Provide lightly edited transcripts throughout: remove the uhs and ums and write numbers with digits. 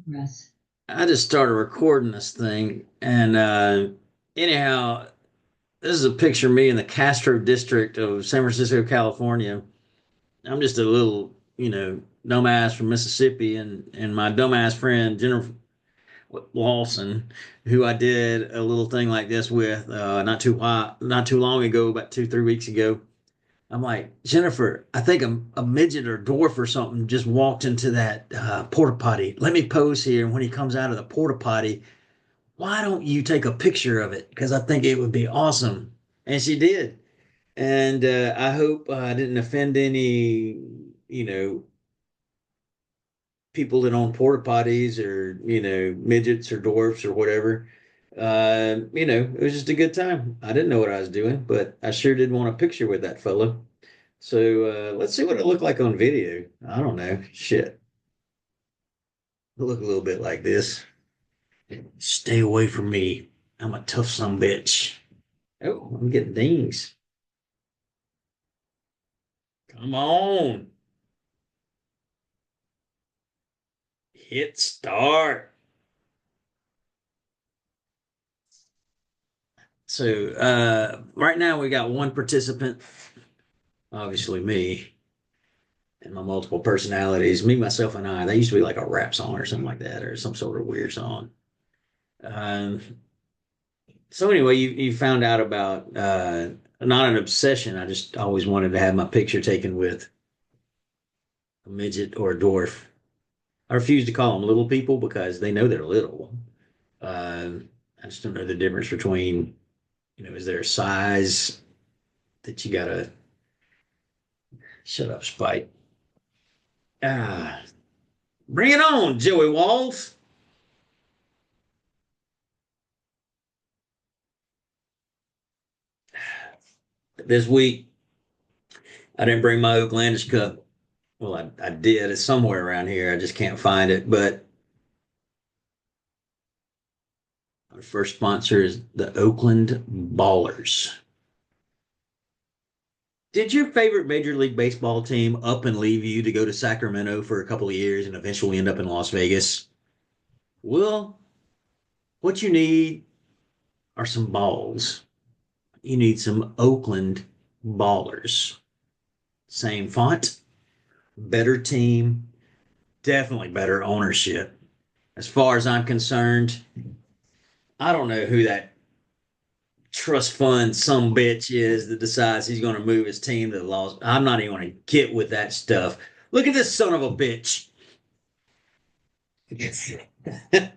Yes. I just started recording this thing, and anyhow, this is a picture of me in the Castro district of San Francisco, California. I'm just a little, dumbass from Mississippi, and my dumbass friend Jennifer Lawson, who I did a little thing like this with not too long ago, about 2 3 weeks ago. I'm like, Jennifer, I think a midget or dwarf or something just walked into that porta potty. Let me pose here, and when he comes out of the porta potty, why don't you take a picture of it? Because I think it would be awesome. And she did. And I hope I didn't offend any, you know, people that own porta potties or, midgets or dwarfs or whatever. It was just a good time. I didn't know what I was doing, but I sure did want a picture with that fellow. So let's see what it looked like on video. I don't know. Shit. It look a little bit like this. Stay away from me. I'm a tough son of a bitch. Oh, I'm getting dings. Come on. Hit start. So right now we got one participant, obviously me and my multiple personalities, me, myself, and I. That used to be like a rap song or something like that, or some sort of weird song. Um, so anyway, you found out about not an obsession. I just always wanted to have my picture taken with a midget or a dwarf. I refuse to call them little people because they know they're little. Uh, I just don't know the difference between, is there a size that you gotta shut up, Spike? Ah, bring it on, Joey Walls. This week, I didn't bring my Oaklandish cup. Well, I did. It's somewhere around here. I just can't find it. But our first sponsor is the Oakland Ballers. Did your favorite Major League Baseball team up and leave you to go to Sacramento for a couple of years and eventually end up in Las Vegas? Well, what you need are some balls. You need some Oakland Ballers. Same font, better team, definitely better ownership. As far as I'm concerned, I don't know who that trust fund some bitch is that decides he's going to move his team to the Los. I'm not even going to get with that stuff. Look at this son of a bitch. Good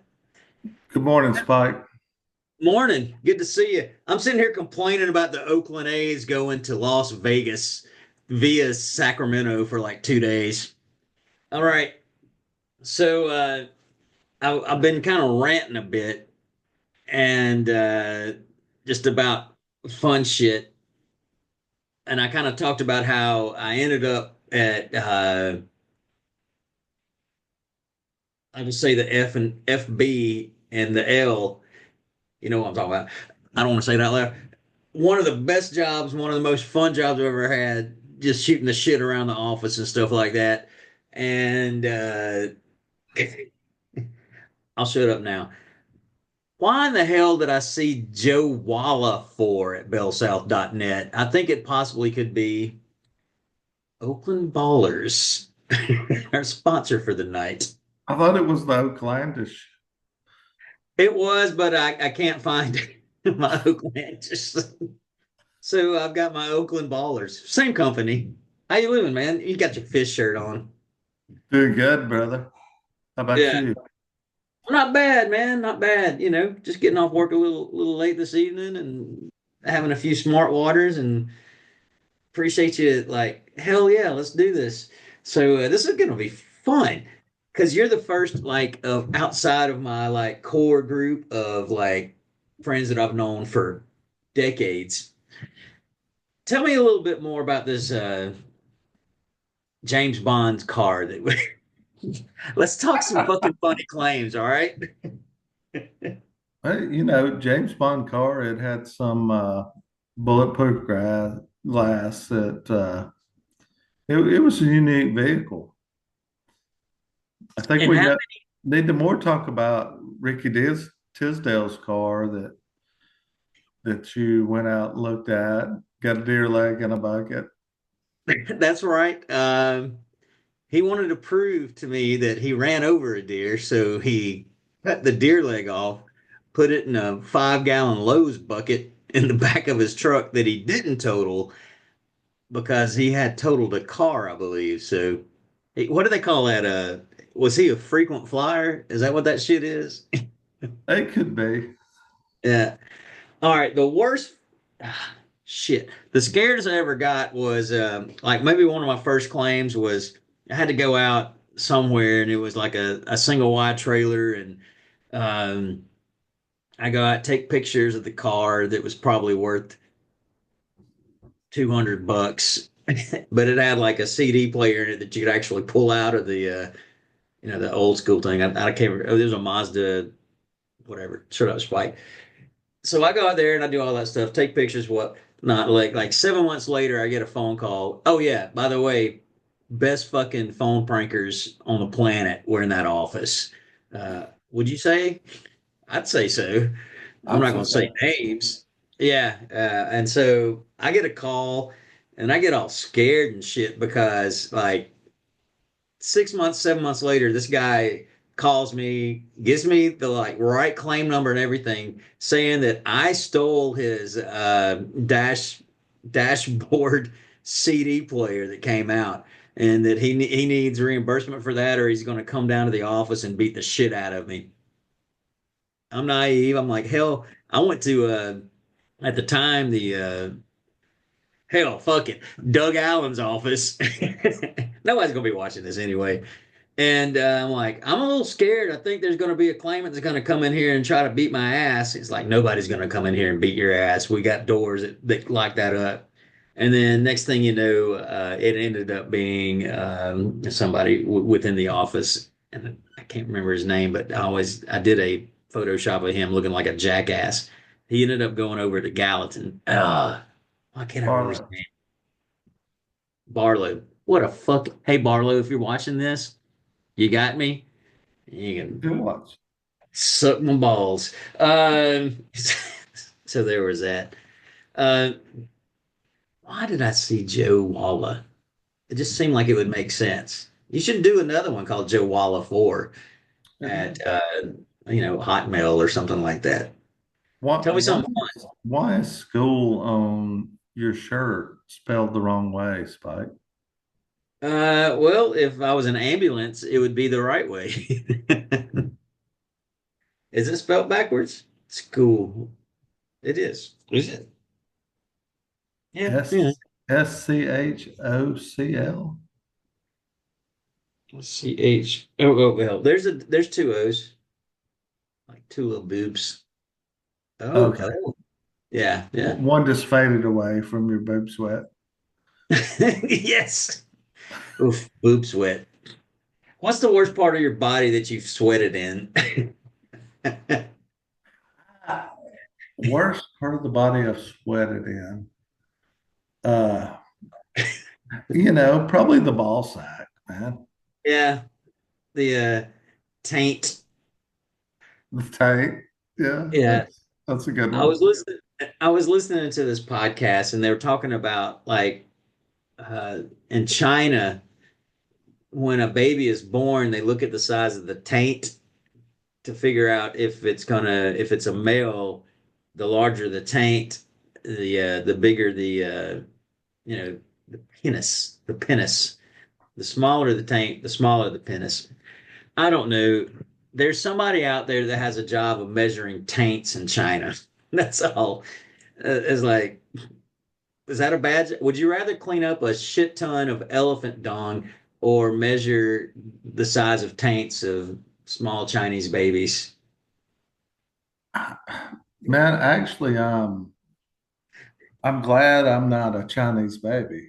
morning, Spike. Morning. Good to see you. I'm sitting here complaining about the Oakland A's going to Las Vegas via Sacramento for like 2 days. All right. So I've been kind of ranting a bit and just about fun shit. And I kind of talked about how I ended up at, I would say the F and FB and the L. You know what I'm talking about. I don't want to say that out loud. One of the best jobs, one of the most fun jobs I've ever had, just shooting the shit around the office and stuff like that. And I'll shut up now. Why in the hell did I see Joe Walla for at bellsouth.net? I think it possibly could be Oakland Ballers, our sponsor for the night. I thought it was the Oaklandish. It was, but I can't find my Oakland. So I've got my Oakland Ballers, same company. How you living, man? You got your fish shirt on. Doing good, brother. How about Yeah, you? not bad, man. Not bad. Just getting off work a little late this evening and having a few smart waters and appreciate you. Like, hell yeah, let's do this. So this is gonna be fun because you're the first like of outside of my like core group of like friends that I've known for decades. Tell me a little bit more about this James Bond's car that let's talk some fucking funny claims, all right? James Bond car, it had some bulletproof glass that it was a unique vehicle. I think And we how met. Need to more talk about Tisdale's car that you went out and looked at. Got a deer leg in a bucket. That's right. He wanted to prove to me that he ran over a deer, so he cut the deer leg off, put it in a 5 gallon Lowe's bucket in the back of his truck that he didn't total because he had totaled a car, I believe. So, what do they call that? Was he a frequent flyer? Is that what that shit is? It could be. Yeah. All right. The worst. Shit. The scaredest I ever got was like maybe one of my first claims was I had to go out somewhere and it was like a single wide trailer and um, I go out take pictures of the car that was probably worth $200, but it had like a CD player in it that you could actually pull out of the the old school thing. I can't remember. Oh, there was a Mazda, whatever, sort of spike. So I go out there and I do all that stuff, take pictures, what not. Like 7 months later, I get a phone call. Oh yeah, by the way, best fucking phone prankers on the planet were in that office. Would you say? I'd say so. I'm I'd not say going to say so. names. Yeah, and so I get a call and I get all scared and shit because like 6 months, 7 months later, this guy calls me, gives me the like right claim number and everything, saying that I stole his dashboard CD player that came out, and that he needs reimbursement for that, or he's going to come down to the office and beat the shit out of me. I'm naive. I'm like, hell, I went to at the time the hell, fuck it, Doug Allen's office. Nobody's gonna be watching this anyway. And I'm like, I'm a little scared. I think there's going to be a claimant that's going to come in here and try to beat my ass. It's like, nobody's going to come in here and beat your ass. We got doors that lock that up. And then next thing you know, it ended up being somebody within the office. And I can't remember his name, but I did a Photoshop of him looking like a jackass. He ended up going over to Gallatin. Why can't I remember his Barlow. name? Barlow. What a fuck. Hey, Barlow, if you're watching this, you got me. You can Good watch. suck my balls. So there was that. Uh, why did I see Joe Walla? It just seemed like it would make sense. You should do another one called Joe Walla 4 at Hotmail or something like that. Why, Tell me why, something fun. why is school on your shirt spelled the wrong way, Spike? Well, if I was an ambulance, it would be the right way. Is it spelled backwards? School. It is. Is it? Yeah, yeah. SCHOCL. CH. Oh, well, there's two O's, like two little boobs. Oh, Okay. oh, yeah, yeah. One just faded away from your boob sweat. Yes. Oof, boob sweat. What's the worst part of your body that you've sweated in? Worst part of the body I've sweated in. Uh, probably the ball sack, man. Yeah, the taint. The tank. Yeah, Yeah, that's a good I one. was listening. I was listening to this podcast, and they were talking about like in China, when a baby is born, they look at the size of the taint to figure out if it's a male, the larger the taint, the bigger you know the penis. The smaller the taint, the smaller the penis. I don't know. There's somebody out there that has a job of measuring taints in China. That's all. It's like, is that a bad? Would you rather clean up a shit ton of elephant dung or measure the size of taints of small Chinese babies? Man, actually, I'm glad I'm not a Chinese baby.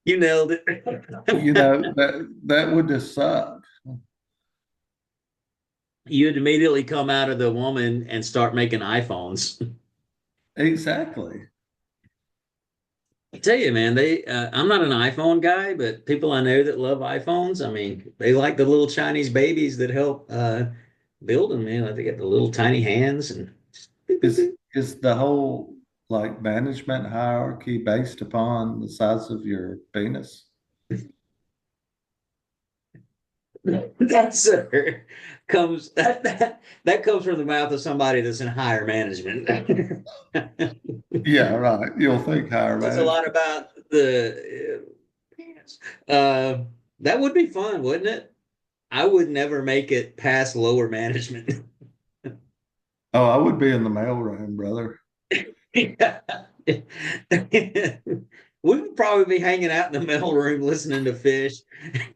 You nailed it. That would just suck. You'd immediately come out of the woman and start making iPhones. Exactly. I tell you, man, I'm not an iPhone guy, but people I know that love iPhones, I mean, they like the little Chinese babies that help build them, man. Like they get the little tiny hands and boop, boop, Is the whole like management hierarchy based upon the size of your penis? boop. That's comes that comes from the mouth of somebody that's in higher management. Yeah, right. You'll think higher Says a lot management. about the penis. That would be fun, wouldn't it? I would never make it past lower management. Oh, I would be in the mailroom, brother. Yeah. We would probably be hanging out in the mail room listening to Fish,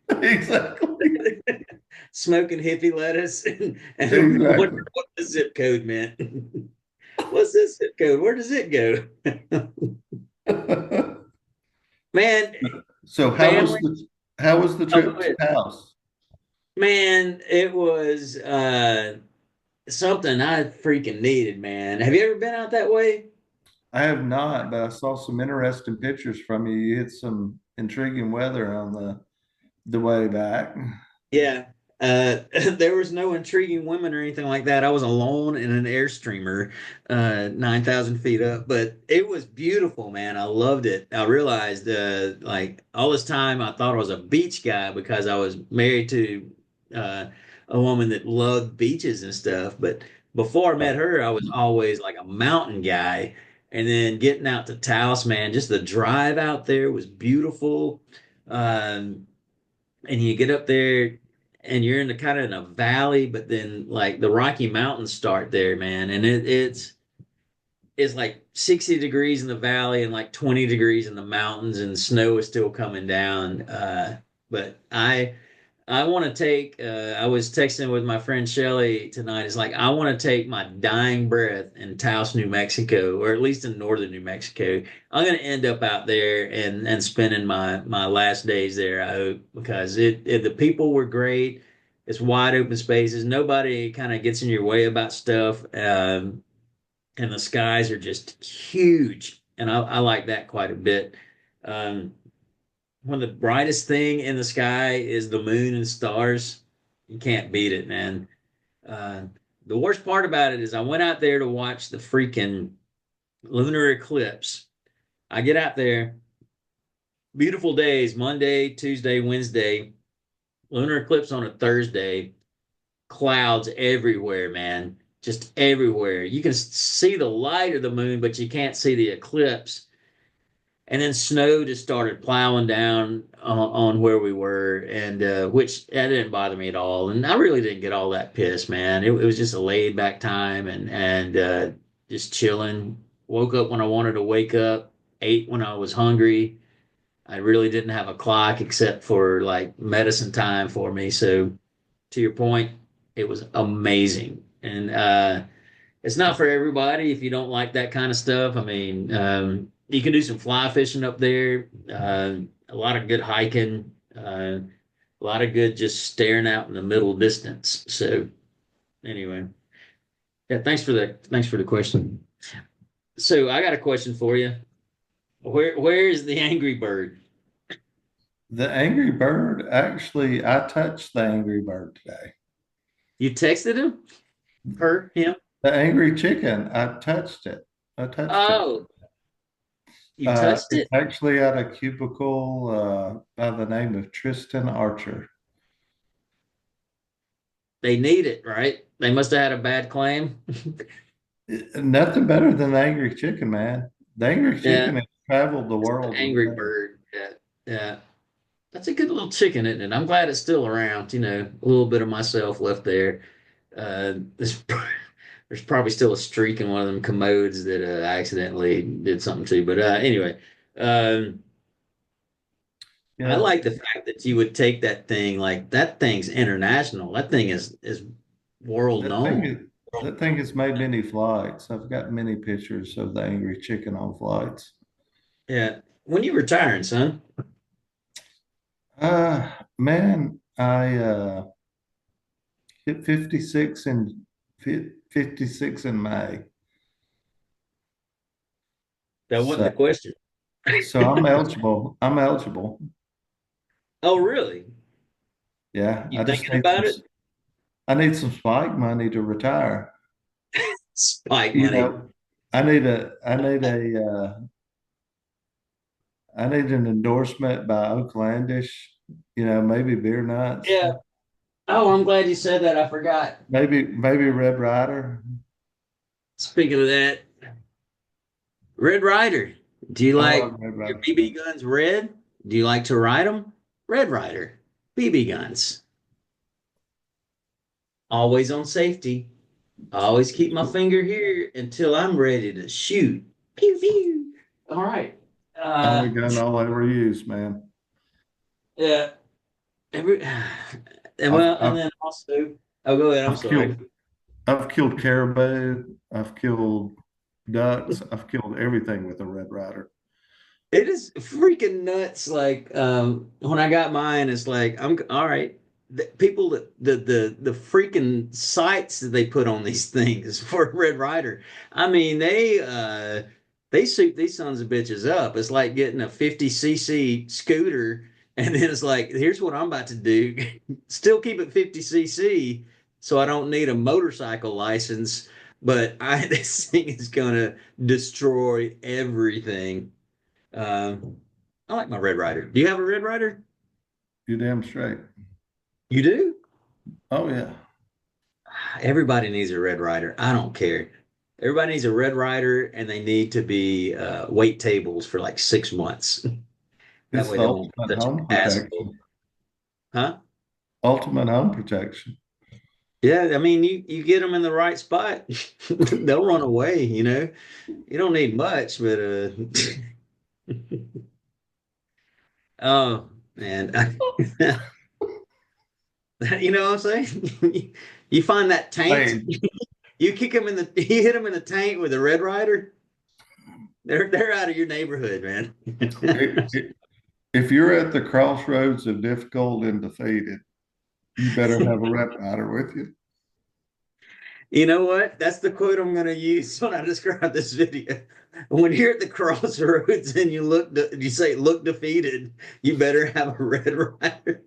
Exactly. smoking hippie lettuce, and wondering Exactly. what the zip code meant. What's this zip code? Where does it go? Man, So family. how was the Oh, go trip to ahead. Taos? Man, it was something I freaking needed, man. Have you ever been out that way? I have not, but I saw some interesting pictures from you. You had some intriguing weather on the way back. Yeah. There was no intriguing women or anything like that. I was alone in an Airstreamer, 9,000 feet up, but it was beautiful, man. I loved it. I realized, like all this time, I thought I was a beach guy because I was married to, uh, a woman that loved beaches and stuff. But before I met her, I was always like a mountain guy. And then getting out to Taos, man, just the drive out there was beautiful. Um, and you get up there and you're in the kind of in a valley, but then like the Rocky Mountains start there, man, and it's like 60 degrees in the valley and like 20 degrees in the mountains, and snow is still coming down. But I want to take. I was texting with my friend Shelly tonight. It's like I want to take my dying breath in Taos, New Mexico, or at least in northern New Mexico. I'm going to end up out there and spending my last days there. I hope, because the people were great. It's wide open spaces. Nobody kind of gets in your way about stuff, and the skies are just huge, and I like that quite a bit. Um, One of the brightest thing in the sky is the moon and stars. You can't beat it, man. Uh, the worst part about it is I went out there to watch the freaking lunar eclipse. I get out there, beautiful days, Monday, Tuesday, Wednesday, lunar eclipse on a Thursday, clouds everywhere, man. Just everywhere. You can see the light of the moon, but you can't see the eclipse. And then snow just started plowing down on where we were, and which that didn't bother me at all. And I really didn't get all that pissed, man. It was just a laid back time, and just chilling. Woke up when I wanted to wake up, ate when I was hungry. I really didn't have a clock except for like medicine time for me. So to your point, it was amazing. And it's not for everybody if you don't like that kind of stuff. I mean, you can do some fly fishing up there, a lot of good hiking, a lot of good just staring out in the middle distance. So anyway, yeah, thanks for the question. So I got a question for you. Where is the Angry Bird? The Angry Bird, actually, I touched the Angry Bird today. You texted him? Her? Him? The Angry Chicken, I touched it. I touched it. Oh, you touched It's it? actually at a cubicle by the name of Tristan Archer. They need it, right? They must have had a bad claim. Nothing better than the Angry Chicken, man. The Angry Yeah, Chicken has traveled the it's the world with Angry me. Bird. Yeah, yeah. That's a good little chicken, isn't it? I'm glad it's still around. You know, a little bit of myself left there. There's probably still a streak in one of them commodes that I accidentally did something to. But anyway, um, I Yeah, like the fact that you would take that thing. Like that thing's international. That thing is world that thing known. is that thing has made many flights. I've got many pictures of the Angry Chicken on flights. Yeah. When you retiring, son? Man, I hit 56 and 56 in May. That wasn't So the question. So I'm eligible. I'm eligible. Oh, really? Yeah, You thinking about it? I need some spike money to retire. Spike You money. know, I need an endorsement by Oaklandish, maybe beer nuts, Yeah. Oh, I'm glad you said that. I forgot. maybe Red Rider. Speaking of that, Red Ryder. Do you I like love Red your Rider. BB guns red? Do you like to ride them? Red Ryder. BB guns. Always on safety. I always keep my finger here until I'm ready to shoot. Pew pew. All right. Only gun I'll ever use, man. Yeah. Every, and I've well, and I've then also, oh, go ahead. I'm I've sorry. killed I've killed caribou. I've killed ducks. I've killed everything with a Red Rider. It is freaking nuts. Like when I got mine, it's like I'm all right. The people that the freaking sights that they put on these things for Red Rider. I mean, they suit these sons of bitches up. It's like getting a 50cc scooter, and then it's like, here's what I'm about to do. Still keep it 50cc, so I don't need a motorcycle license. But I this thing is gonna destroy everything. I like my Red Rider. Do you have a Red Rider? You damn straight. You do? Oh yeah. Everybody needs a Red Rider. I don't care. Everybody needs a Red Rider, and they need to be wait tables for like 6 months. That It's way the they won't be ultimate such an home asshole. protection. Huh? Ultimate home protection. Yeah, I mean, you get them in the right spot, they'll run away, you know. You don't need much, but oh man. You know what I'm saying? You find that taint. Hey, You kick them in the, you hit them in the tank with a Red Rider. They're out of your neighborhood, man. it, it, if you're at the crossroads of difficult and defeated, you better have a Red Rider with you. You know what? That's the quote I'm going to use when I describe this video. When you're at the crossroads and you say look defeated, you better have a Red Rider.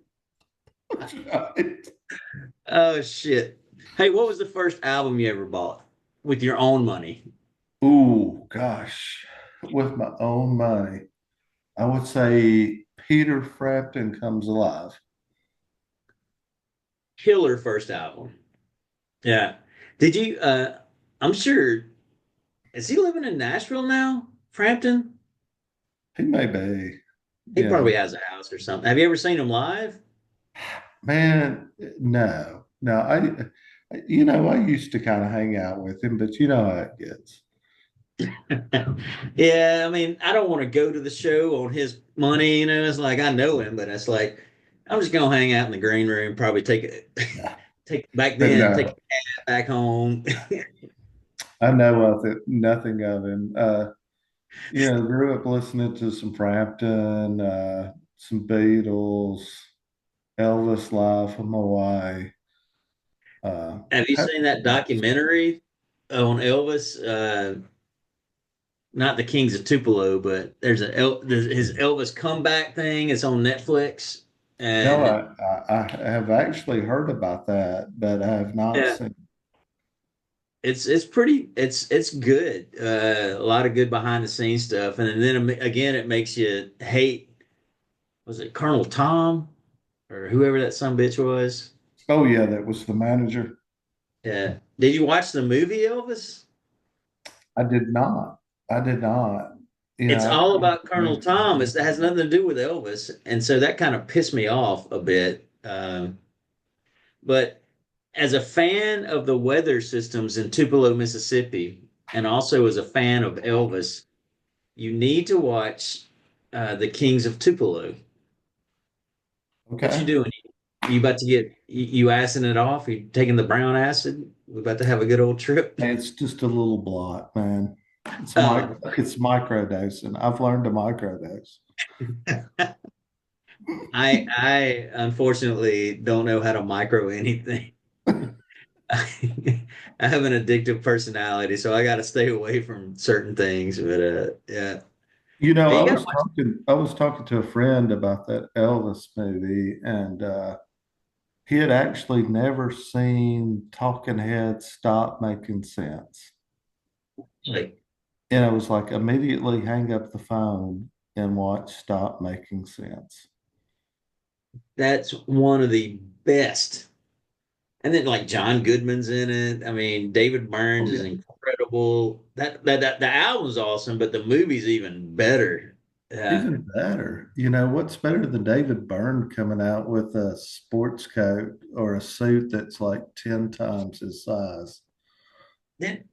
Right. Oh shit! Hey, what was the first album you ever bought with your own money? Ooh, gosh. With my own money, I would say Peter Frampton Comes Alive. Killer first album. Yeah. Did you? I'm sure. Is he living in Nashville now, Frampton? He may be, He you probably know, has a house or something. Have you ever seen him live? man, no, no. I used to kind of hang out with him, but you know how it gets. Yeah, I mean, I don't want to go to the show on his money. It's like I know him, but it's like I'm just gonna hang out in the green room, probably take it, take back But then, take no, a cab back home. I know of it, nothing of him. Grew up listening to some Frampton, some Beatles, Elvis live from Hawaii. Have you Have seen that documentary on Elvis? Not the Kings of Tupelo, but there's his Elvis comeback thing. It's on Netflix, no, and I have actually heard about that, but I have not yeah, seen. it's pretty it's good. A lot of good behind the scenes stuff, and then again, it makes you hate. Was it Colonel Tom or whoever that son bitch was? Oh yeah, that was the manager. Yeah. Did you watch the movie Elvis? I did not. I did not. It's I all think about Colonel Tom. It has nothing to do with Elvis, and so that kind of pissed me off a bit. But as a fan of the weather systems in Tupelo, Mississippi, and also as a fan of Elvis, you need to watch The Kings of Tupelo. What you okay. doing? You about to get you assing it off? You taking the brown acid? We about to have a good old trip. It's just a little blot, man. Uh, It's microdosing. I've learned to microdose. I unfortunately don't know how to micro anything. I have an addictive personality, so I got to stay away from certain things. But yeah. You got to watch. I was talking to a friend about that Elvis movie, and he had actually never seen Talking Heads Stop Making Sense. Like, And I was like, immediately hang up the phone and watch Stop Making Sense. that's one of the best. And then like John Goodman's in it. I mean, David Burns Oh is yeah. incredible. That the album's awesome, but the movie's even better. Uh, Even better. You know, what's better than David Byrne coming out with a sports coat or a suit that's like 10 times his size? then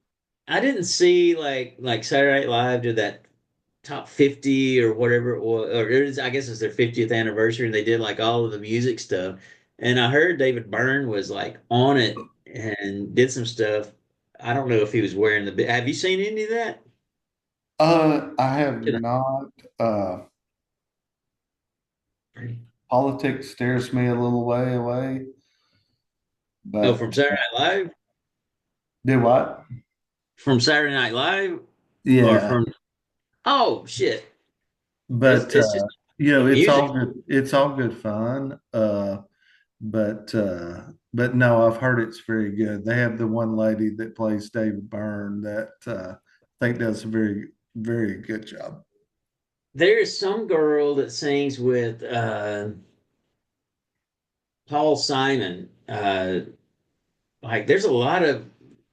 I didn't see like Saturday Night Live did that top 50 or whatever it was, or it is, I guess it's their 50th anniversary, and they did like all of the music stuff. And I heard David Byrne was like on it and did some stuff. I don't know if he was wearing the. Have you seen any of that? I have not. Politics scares me a little way away, Oh, from but Saturday Night Live? do what? From Saturday Night Live, or Yeah, from? Oh shit! It's but it's just you know, the it's music. all good. It's all good fun. But no, I've heard it's very good. They have the one lady that plays David Byrne that I think does a very good job. There is some girl that sings with Paul Simon. Like there's a lot of.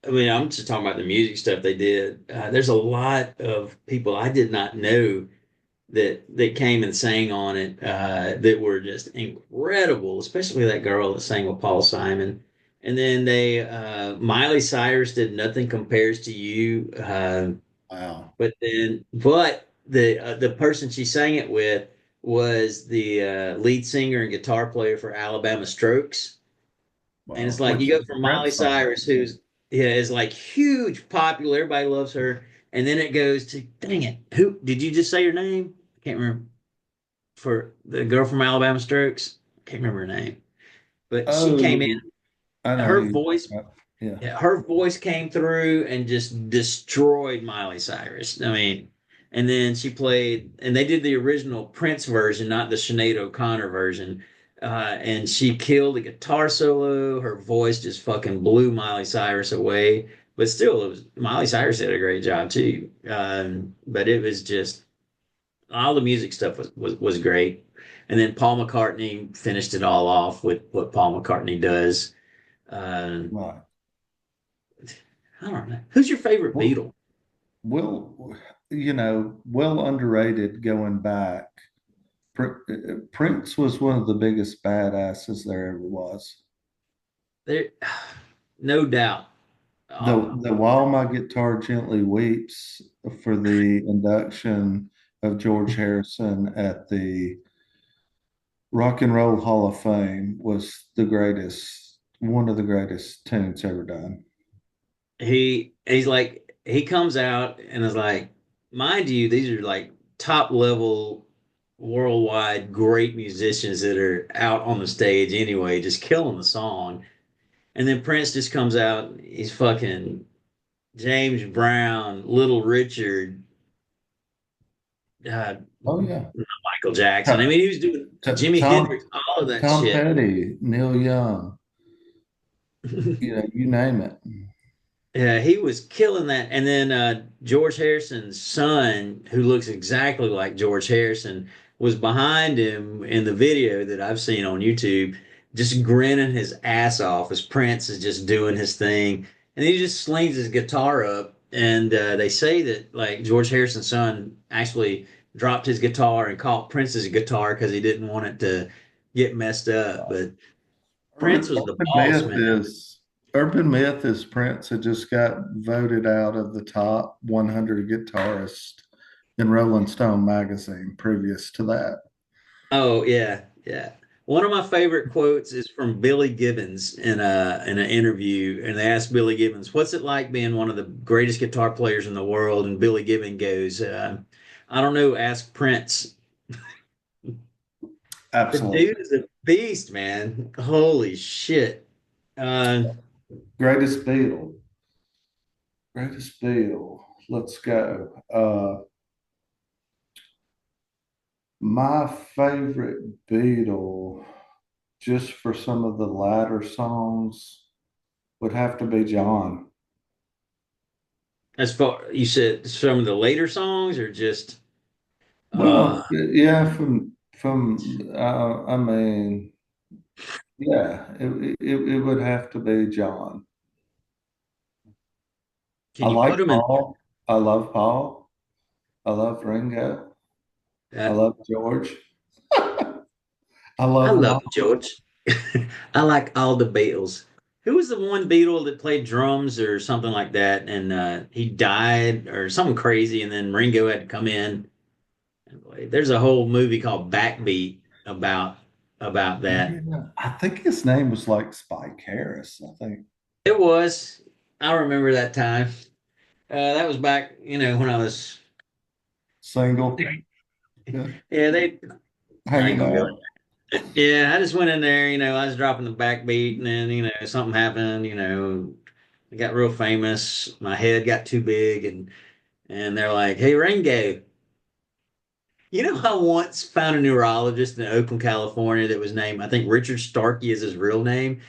I mean, I'm just talking about the music stuff they did. There's a lot of people I did not know that came and sang on it that were just incredible, especially that girl that sang with Paul Simon. And then they Miley Cyrus did Nothing Compares to You. Wow. But the person she sang it with was the lead singer and guitar player for Alabama Strokes. And it's Wow. like you Which go is a from Miley Prince song. Cyrus, who's yeah, is like huge, popular, everybody loves her, and then it goes to dang it, who did you just say her name? I can't remember. For the girl from Alabama Strokes, I can't remember her name, but she came in. Oh, I know who Her you're voice, talking about. Yeah. yeah, her voice came through and just destroyed Miley Cyrus. I mean, and then she played, and they did the original Prince version, not the Sinead O'Connor version. And she killed the guitar solo. Her voice just fucking blew Miley Cyrus away. But still, it was Miley Cyrus did a great job too. But it was just all the music stuff was great. And then Paul McCartney finished it all off with what Paul McCartney does. Uh, Right. I don't know. Who's your favorite Well, Beatle? well underrated going back. Prince was one of the biggest badasses there ever was. There, no doubt. The While My Guitar Gently Weeps for the induction of George Harrison at the Rock and Roll Hall of Fame was one of the greatest tunes ever done. He's like he comes out and is like, mind you, these are like top level worldwide great musicians that are out on the stage anyway, just killing the song. And then Prince just comes out, he's fucking James Brown, Little Richard, Oh yeah. Michael Jackson. I Tom, mean, he was doing Jimi Tom Hendrix, all of that Tom shit. Petty, Neil Young, you name it. Yeah, he was killing that. And then George Harrison's son, who looks exactly like George Harrison, was behind him in the video that I've seen on YouTube, just grinning his ass off as Prince is just doing his thing. And he just slings his guitar up. And they say that like George Harrison's son actually dropped his guitar and caught Prince's guitar because he didn't want it to get messed up. But Prince was the Urban boss, myth man. is urban myth is Prince had just got voted out of the top 100 guitarists in Rolling Stone magazine previous to that. Oh yeah, yeah. One of my favorite quotes is from Billy Gibbons in an interview, and they asked Billy Gibbons, "What's it like being one of the greatest guitar players in the world?" And Billy Gibbons goes, "I don't know. Ask Prince. The dude Absolutely. is a beast, man. Holy shit." Uh, Greatest Beatle. Greatest Beatle. Let's go. My favorite Beatle, just for some of the latter songs, would have to be John. As far you said some of the later songs or just uh Well, yeah, I mean, yeah, it would have to be John. I can you put like them in Paul. I love Paul. I love Ringo. I that? love George. I I love them love all. George. I like all the Beatles. Who was the one Beatle that played drums or something like that, and he died or something crazy, and then Ringo had to come in and play. There's a whole movie called Backbeat about that. Yeah, I think his name was like Spike Harris. I think It was. I remember that time. That was back, when I was. single, yeah, Yeah, they. I ain't hanging gonna go. out. Yeah, I just went in there. I was dropping the backbeat, and then something happened. I got real famous. My head got too big, and they're like, "Hey, Ringo." I once found a neurologist in Oakland, California that was named, I think Richard Starkey is his real name,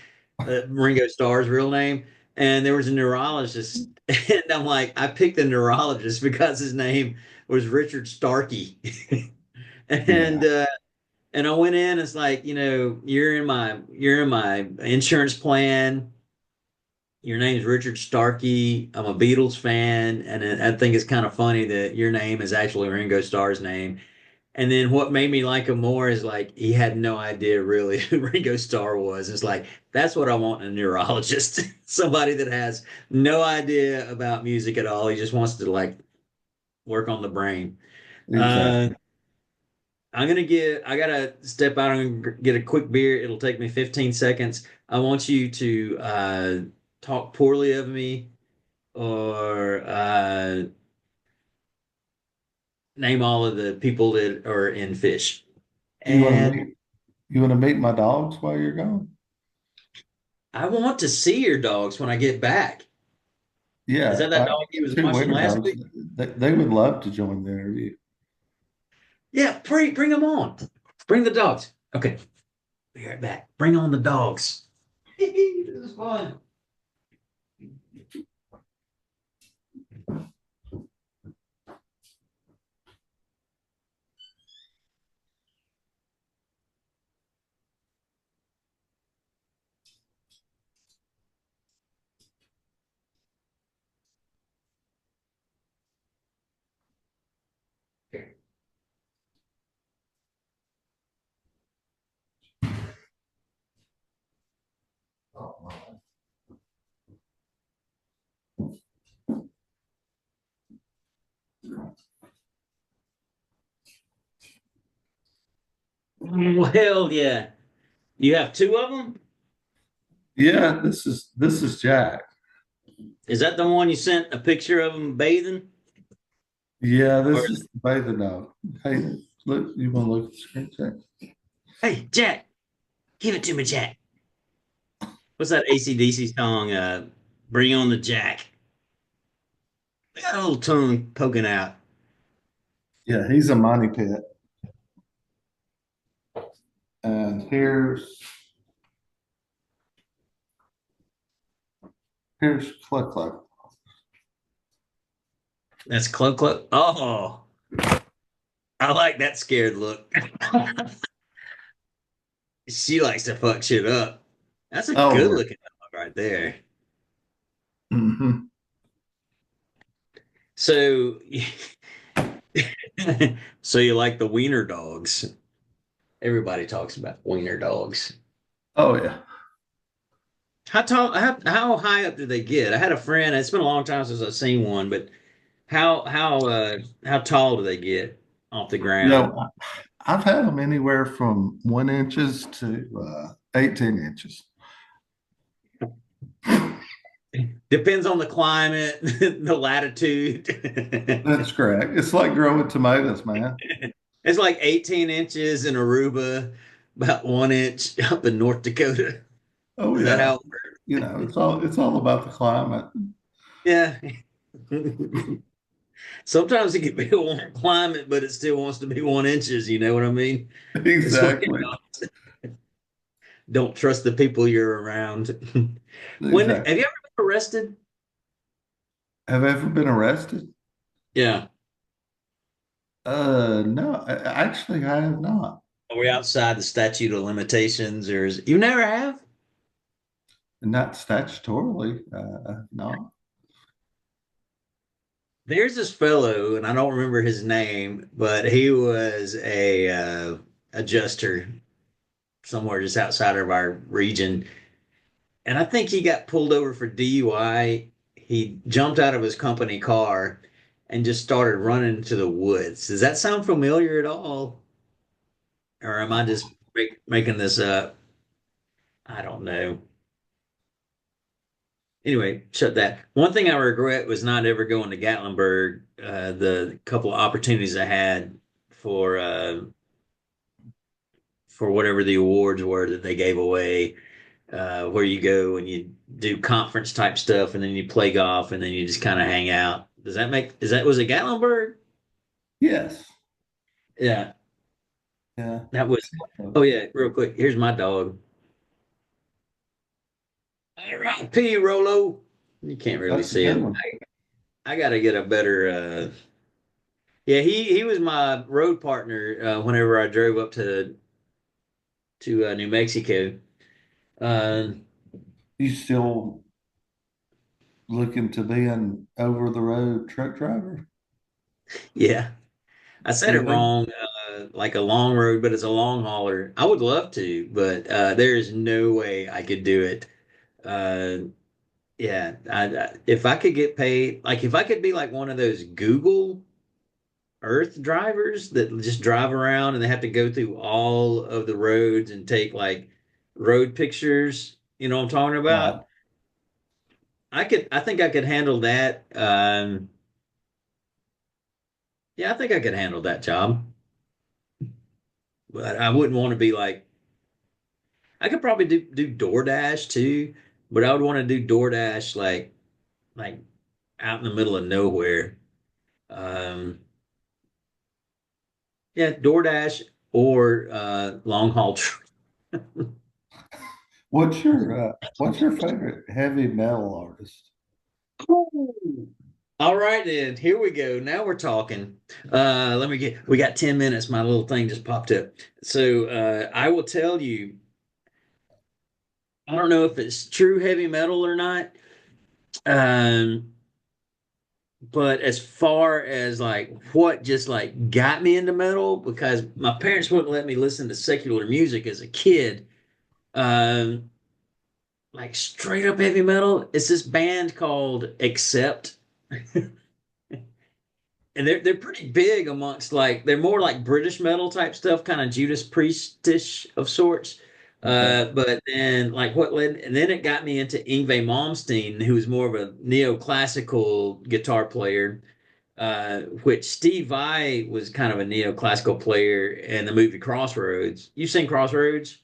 Ringo Starr's real name. And there was a neurologist, and I'm like, I picked the neurologist because his name was Richard Starkey. Yeah, and and I went in, it's like, you're in my insurance plan. Your name's Richard Starkey. I'm a Beatles fan, and I think it's kind of funny that your name is actually Ringo Starr's name. And then what made me like him more is like he had no idea really who Ringo Starr was. It's like that's what I want in a neurologist. Somebody that has no idea about music at all. He just wants to like work on the brain. Uh, exactly. I gotta step out and get a quick beer. It'll take me 15 seconds. I want you to talk poorly of me or name all of the people that are in Fish. You want to And meet? You want to meet my dogs while you're gone? I want to see your dogs when I get back. Is Yeah, that dog you was two watching wiener last dogs. week? They would love to join the interview. Yeah, bring them on. Bring the dogs. Okay, be right back. Bring on the dogs. This is fun. Well, yeah. You have two of them? Yeah, this is Jack. Is that the one you sent a picture of them bathing? Yeah, Or this is the beta dog. Hey, look, you want to look at the screen check? hey, Jack, give it to me, Jack. What's that AC/DC song? Bring on the Jack. They got a little tongue poking out. Yeah, he's a money pit. And here's Cluck Cluck. That's Cluck Cluck. Oh, I like that scared look. She likes to fuck shit up. That's a Oh good yeah. looking dog right there. Hmm. So, so you like the wiener dogs? Everybody talks about wiener dogs. Oh yeah. How tall? How high up do they get? I had a friend. It's been a long time since I've seen one, but how tall do they get off the You ground? know, I've had them anywhere from 1 inches to 18 inches. Depends on the climate, the latitude. That's correct. It's like growing tomatoes, man. It's like 18 inches in Aruba, about 1 inch up in North Dakota. Oh Is that yeah. how? It's all about the climate. Yeah. Sometimes it can be a warm climate, but it still wants to be 1 inches. You know what I mean? It's funny. Exactly. Don't trust the people you're around. When have Exactly. you ever been arrested? Have I ever been arrested? Yeah. No, actually, I have not. Are we outside the statute of limitations, or you never have? Not statutorily, no. There's this fellow, and I don't remember his name, but he was a adjuster somewhere just outside of our region, and I think he got pulled over for DUI. He jumped out of his company car and just started running into the woods. Does that sound familiar at all? Or am I just making this up? I don't know. Anyway, shut that. One thing I regret was not ever going to Gatlinburg. The couple of opportunities I had for uh, for whatever the awards were that they gave away, where you go and you do conference type stuff, and then you play golf, and then you just kind of hang out. Does that make? Is that was it Gatlinburg? Yes. Yeah, Yeah. that was. Oh yeah, real quick. Here's my dog. All right, P. Rolo. You can't really That's a see good him. one. I got to get a better. Yeah, he was my road partner whenever I drove up to New Mexico. Uh, You still looking to be an over the road truck driver? yeah, I said it Really? wrong, like a long road, but it's a long hauler. I would love to, but there is no way I could do it. Uh, yeah, if I could get paid, like if I could be like one of those Google Earth drivers that just drive around and they have to go through all of the roads and take like road pictures, you know what I'm talking about? Right. I think I could handle that. Yeah, I think I could handle that job, but I wouldn't want to be like, I could probably do DoorDash too, but I would want to do DoorDash like out in the middle of nowhere. Um, yeah, DoorDash or long haul. What's your favorite heavy metal artist? All right then, here we go. Now we're talking. Let me get. We got 10 minutes. My little thing just popped up. So I will tell you. I don't know if it's true heavy metal or not. Um, but as far as like what just like got me into metal, because my parents wouldn't let me listen to secular music as a kid. Um, like straight up heavy metal. It's this band called Accept. And they're pretty big amongst like they're more like British metal type stuff, kind of Judas Priestish of sorts. Okay. But then like what led and then it got me into Yngwie Malmsteen, who was more of a neoclassical guitar player, which Steve Vai was kind of a neoclassical player in the movie Crossroads. You've seen Crossroads?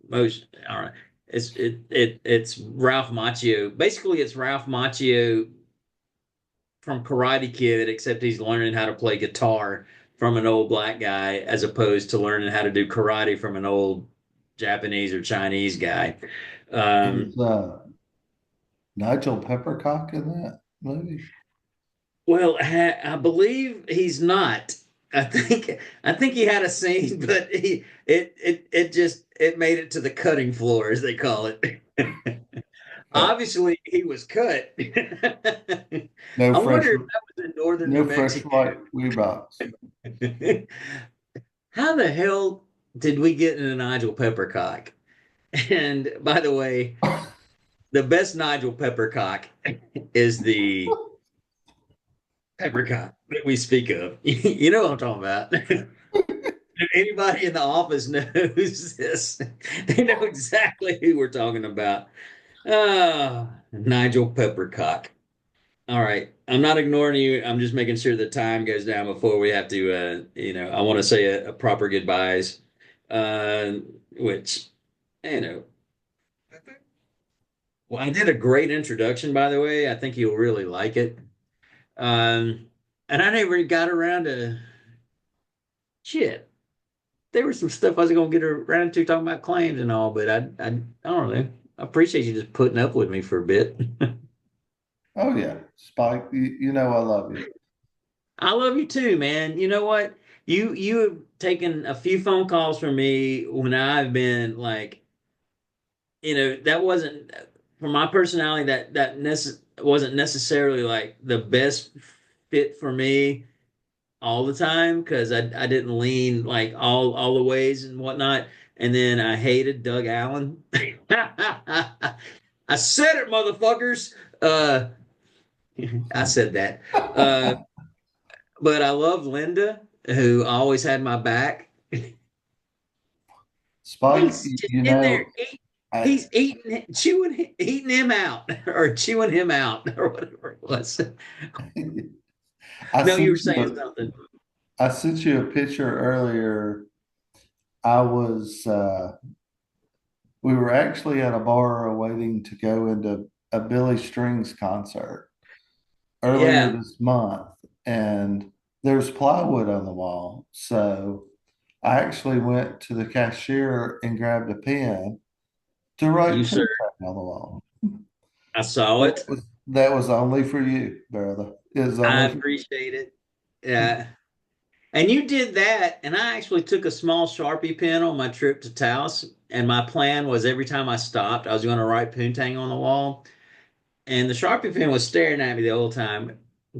Most all right. It's Ralph Macchio. Basically, it's Ralph Macchio from Karate Kid, except he's learning how to play guitar from an old black guy as opposed to learning how to do karate from an old Japanese or Chinese guy. Um, Is Nigel Peppercock in that movie? well, I believe he's not. I think he had a scene, but it just it made it to the cutting floor, as they call it. Uh, Obviously, he was cut. no I fresh, wonder if that was in northern New no fresh Mexico. white Reeboks. How the hell did we get in a Nigel Peppercock? And by the way, the best Nigel Peppercock is the Peppercock that we speak of. You know what I'm talking about. If anybody in the office knows this, they know exactly who we're talking about. Nigel Peppercock. All right. I'm not ignoring you. I'm just making sure the time goes down before we have to, I want to say a proper goodbyes, uh, which, you know, well, I did a great introduction, by the way. I think you'll really like it. Um, and I never got around to shit. There was some stuff I was gonna get around to talking about claims and all, but I don't know. I appreciate you just putting up with me for a bit. Oh yeah, Spike, you know I love you. I love you too, man. You know what? You have taken a few phone calls from me when I've been like, that wasn't for my personality wasn't necessarily like the best fit for me all the time because I didn't lean like all the ways and whatnot. And then I hated Doug Allen. I said it, motherfuckers. Uh, I said that. Uh, but I love Linda, who always had my back. Spike, He's just you in there. know, I He's eating him out, or chewing him out, or whatever it was. I No, you sent were you saying something. I sent you a picture earlier. I was we were actually at a bar waiting to go into a Billy Strings concert earlier Yeah, this month, and there's plywood on the wall. So I actually went to the cashier and grabbed a pen to you write sir. pen on the wall. I saw it. That was only for you, brother. It was I only for appreciate it. Yeah. And you did that, and I actually took a small Sharpie pen on my trip to Taos, and my plan was every time I stopped, I was going to write Poontang on the wall. And the Sharpie pen was staring at me the whole time,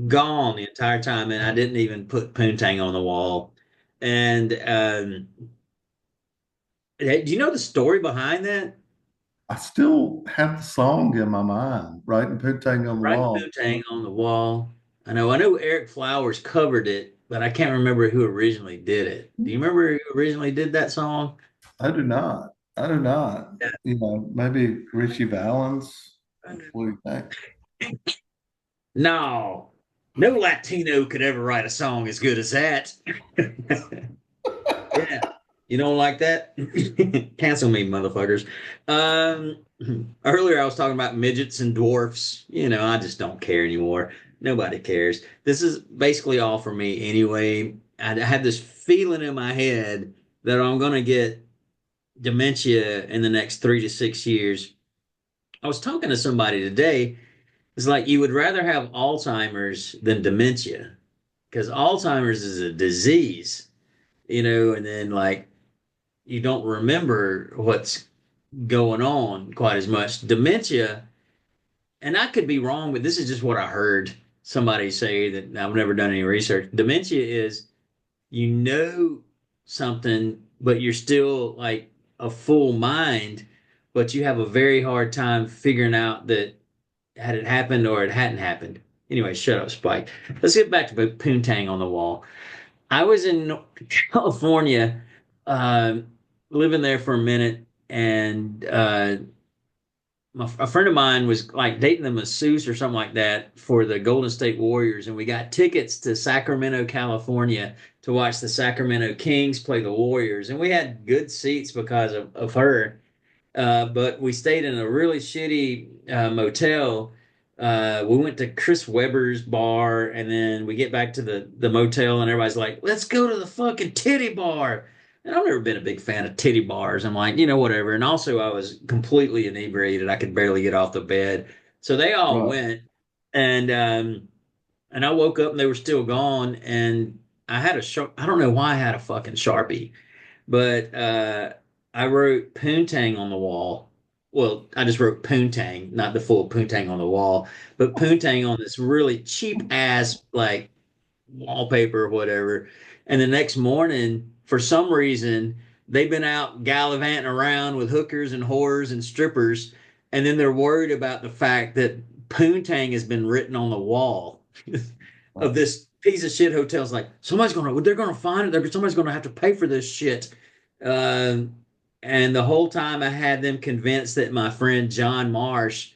gone the entire time, and I didn't even put Poontang on the wall. And do you know the story behind that? I still have the song in my mind, writing Poontang on the Writing wall. Poontang on the wall. I know Eric Flowers covered it, but I can't remember who originally did it. Do you remember who originally did that song? I do not. I do not. You know, maybe Richie Valens. What do you think? No, no Latino could ever write a song as good as that. Yeah. You don't like that? Cancel me, motherfuckers. Um, Earlier I was talking about midgets and dwarfs. I just don't care anymore. Nobody cares. This is basically all for me anyway. I have this feeling in my head that I'm going to get dementia in the next 3 to 6 years. I was talking to somebody today. It's like you would rather have Alzheimer's than dementia because Alzheimer's is a disease, and then like you don't remember what's going on quite as much. Dementia, and I could be wrong, but this is just what I heard somebody say that I've never done any research. Dementia is you know something, but you're still like a full mind, but you have a very hard time figuring out that had it happened or it hadn't happened. Anyway, shut up, Spike. Let's get back to Poontang on the wall. I was in California, uh, living there for a minute, and a friend of mine was like dating the masseuse or something like that for the Golden State Warriors, and we got tickets to Sacramento, California, to watch the Sacramento Kings play the Warriors, and we had good seats because of her. But we stayed in a really shitty motel. We went to Chris Webber's bar, and then we get back to the motel, and everybody's like, "Let's go to the fucking titty bar." And I've never been a big fan of titty bars. I'm like, whatever. And also, I was completely inebriated. I could barely get off the bed. So they all Right. went, and and I woke up and they were still gone. And I had I don't know why I had a fucking Sharpie, but I wrote Poontang on the wall. Well, I just wrote Poontang, not the full Poontang on the wall, but Poontang on this really cheap ass like wallpaper or whatever. And the next morning, for some reason, they've been out gallivanting around with hookers and whores and strippers, and then they're worried about the fact that Poontang has been written on the wall of Right. this piece of shit hotel. It's like they're gonna find it. Somebody's gonna have to pay for this shit. Um, and the whole time I had them convinced that my friend John Marsh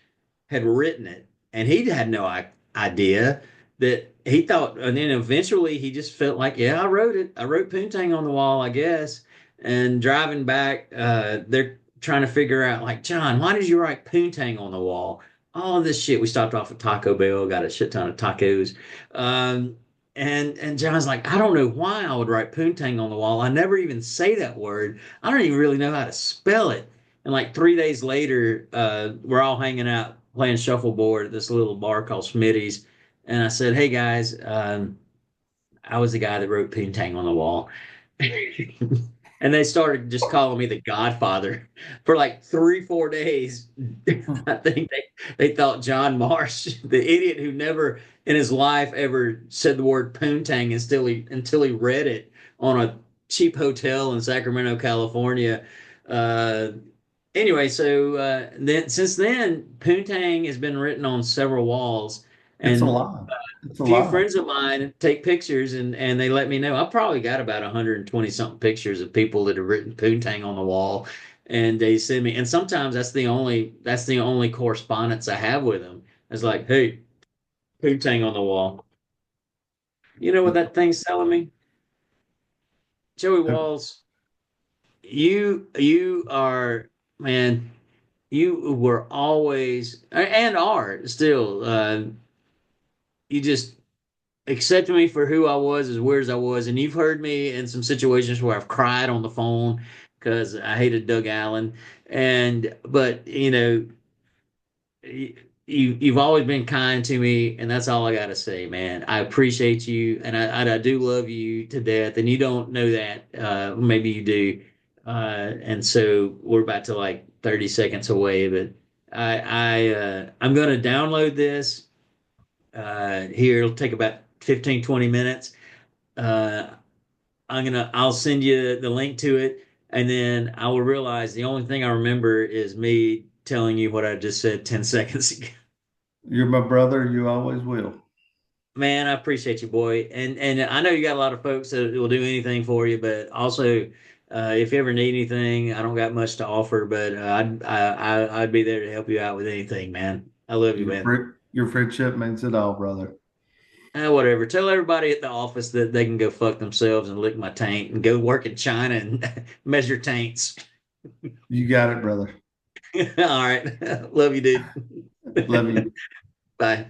had written it, and he had no idea that he thought. And then eventually he just felt like, yeah, I wrote it. I wrote Poontang on the wall, I guess. And driving back, they're trying to figure out, like, John, why did you write Poontang on the wall? All of this shit. We stopped off at Taco Bell, got a shit ton of tacos. Um, And John's like, I don't know why I would write poontang on the wall. I never even say that word. I don't even really know how to spell it. And like 3 days later, we're all hanging out playing shuffleboard at this little bar called Smitty's. And I said, hey guys, I was the guy that wrote poontang on the wall. And they started just calling me the Godfather for like 3, 4 days. I think they thought John Marsh, the idiot who never in his life ever said the word poontang until he read it on a cheap hotel in Sacramento, California. Uh, anyway, so then since then, poontang has been written on several walls, It's a and lie. It's a few lie. friends of mine take pictures and they let me know. I probably got about 120 something pictures of people that have written poontang on the wall and they send me and sometimes that's the only correspondence I have with them. It's like, hey, poontang on the wall. You know what that thing's telling me? Joey Walls, you are man, you were always and are still you just accepted me for who I was, as weird as I was. And you've heard me in some situations where I've cried on the phone because I hated Doug Allen. But you've always been kind to me, and that's all I got to say, man. I appreciate you, and I do love you to death. And you don't know that, maybe you do. And so we're about to like 30 seconds away, but I'm gonna download this here. It'll take about 15, 20 minutes. Uh, I'll send you the link to it, and then I will realize the only thing I remember is me telling you what I just said 10 seconds ago. You're my brother. You always will. Man, I appreciate you, boy. And I know you got a lot of folks that will do anything for you, but also if you ever need anything, I don't got much to offer, but I'd be there to help you out with anything, man. I love you, man. Your friendship means it all, brother. Whatever. Tell everybody at the office that they can go fuck themselves and lick my taint and go work in China and measure taints. You got it, brother. All right. Love you, dude. Love you. Bye.